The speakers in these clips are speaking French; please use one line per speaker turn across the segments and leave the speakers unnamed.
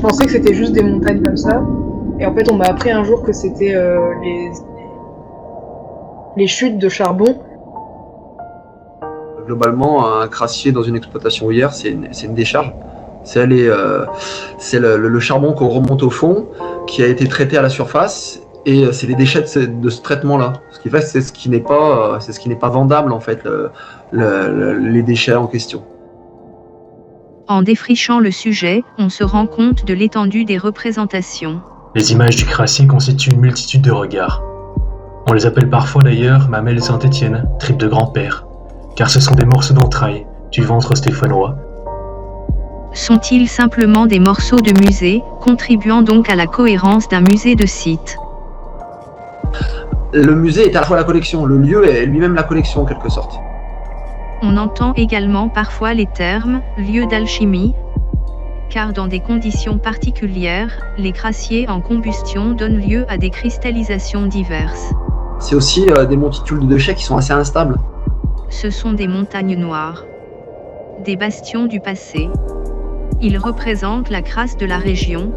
pensais que c'était juste des montagnes comme ça. Et en fait, on m'a appris un jour que c'était les chutes de charbon.
Globalement, un crassier dans une exploitation houillère, c'est une décharge. C'est le charbon qu'on remonte au fond, qui a été traité à la surface, et c'est les déchets de ce traitement-là. Ce qui fait, c'est ce qui n'est pas vendable en fait, les déchets en question.
En défrichant le sujet, on se rend compte de l'étendue des représentations.
Les images du crassier constituent une multitude de regards. On les appelle parfois d'ailleurs mamelles de Saint-Étienne, tripes de grand-père, car ce sont des morceaux d'entrailles du ventre stéphanois.
Sont-ils simplement des morceaux de musée, contribuant donc à la cohérence d'un musée de site?
Le musée est à la fois la collection, le lieu est lui-même la collection en quelque sorte.
On entend également parfois les termes « lieu d'alchimie », car dans des conditions particulières, les crassiers en combustion donnent lieu à des cristallisations diverses.
C'est aussi des monticules de déchets qui sont assez instables.
Ce sont des montagnes noires, des bastions du passé. Ils représentent la crasse de la région.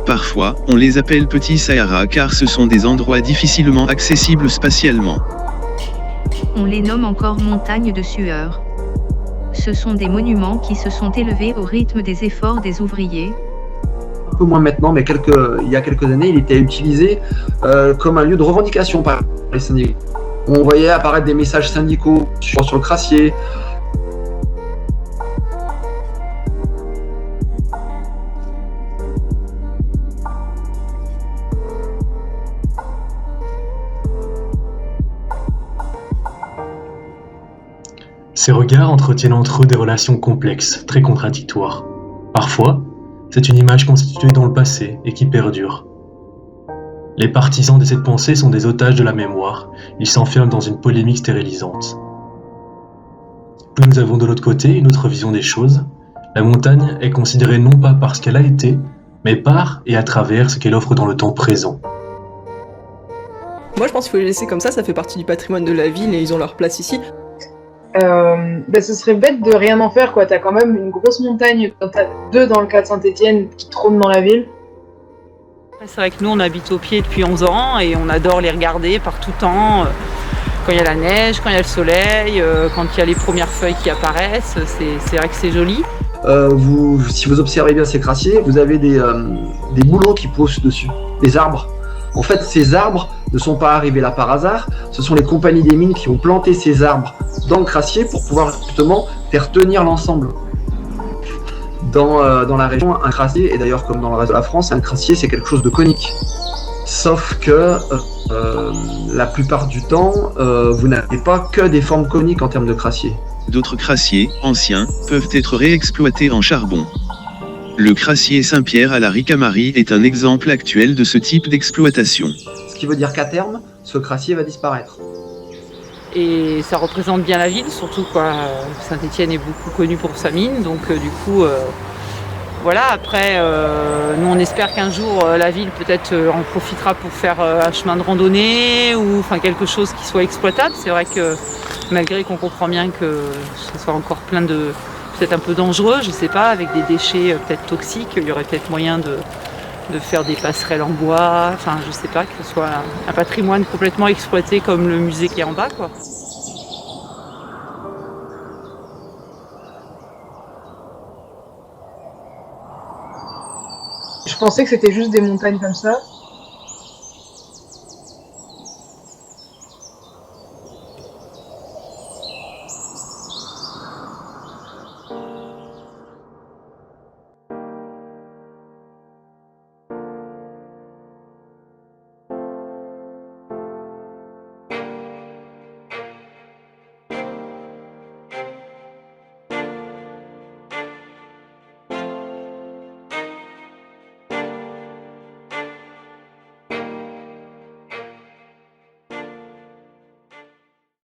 Parfois, on les appelle petits Sahara car ce sont des endroits difficilement accessibles spatialement.
On les nomme encore montagnes de sueur. Ce sont des monuments qui se sont élevés au rythme des efforts des ouvriers.
Un peu moins maintenant, mais il y a quelques années, il était utilisé comme un lieu de revendication par les syndicats. On voyait apparaître des messages syndicaux sur le crassier.
Ces regards entretiennent entre eux des relations complexes, très contradictoires. Parfois, c'est une image constituée dans le passé et qui perdure. Les partisans de cette pensée sont des otages de la mémoire, ils s'enferment dans une polémique stérilisante. Puis nous avons de l'autre côté une autre vision des choses. La montagne est considérée non pas par ce qu'elle a été, mais par et à travers ce qu'elle offre dans le temps présent.
Moi je pense qu'il faut les laisser comme ça fait partie du patrimoine de la ville et ils ont leur place ici.
Ce serait bête de rien en faire, quoi. T'as quand même une grosse montagne, t'as deux dans le cas de Saint-Étienne qui trônent dans la ville.
C'est vrai que nous on habite au pied depuis 11 ans et on adore les regarder par tout temps. Quand il y a la neige, quand il y a le soleil, quand il y a les premières feuilles qui apparaissent, c'est vrai que c'est joli.
Si vous observez bien ces crassiers, vous avez des bouleaux qui poussent dessus, des arbres. En fait, ces arbres ne sont pas arrivés là par hasard, ce sont les compagnies des mines qui ont planté ces arbres dans le crassier pour pouvoir justement faire tenir l'ensemble. Dans la région, un crassier, et d'ailleurs comme dans le reste de la France, un crassier c'est quelque chose de conique. Sauf que la plupart du temps, vous n'avez pas que des formes coniques en termes de crassier.
D'autres crassiers, anciens, peuvent être réexploités en charbon. Le crassier Saint-Pierre à la Ricamarie est un exemple actuel de ce type d'exploitation.
Ce qui veut dire qu'à terme, ce crassier va disparaître.
Et ça représente bien la ville, surtout quoi. Saint-Étienne est beaucoup connu pour sa mine, donc du coup, voilà. Après, nous on espère qu'un jour la ville peut-être en profitera pour faire un chemin de randonnée ou enfin quelque chose qui soit exploitable. C'est vrai que malgré qu'on comprend bien que ce soit encore plein de peut-être un peu dangereux, je sais pas, avec des déchets peut-être toxiques, il y aurait peut-être moyen de faire des passerelles en bois, enfin je sais pas, que ce soit un patrimoine complètement exploité comme le musée qui est en bas, quoi.
Je pensais que c'était juste des montagnes comme ça.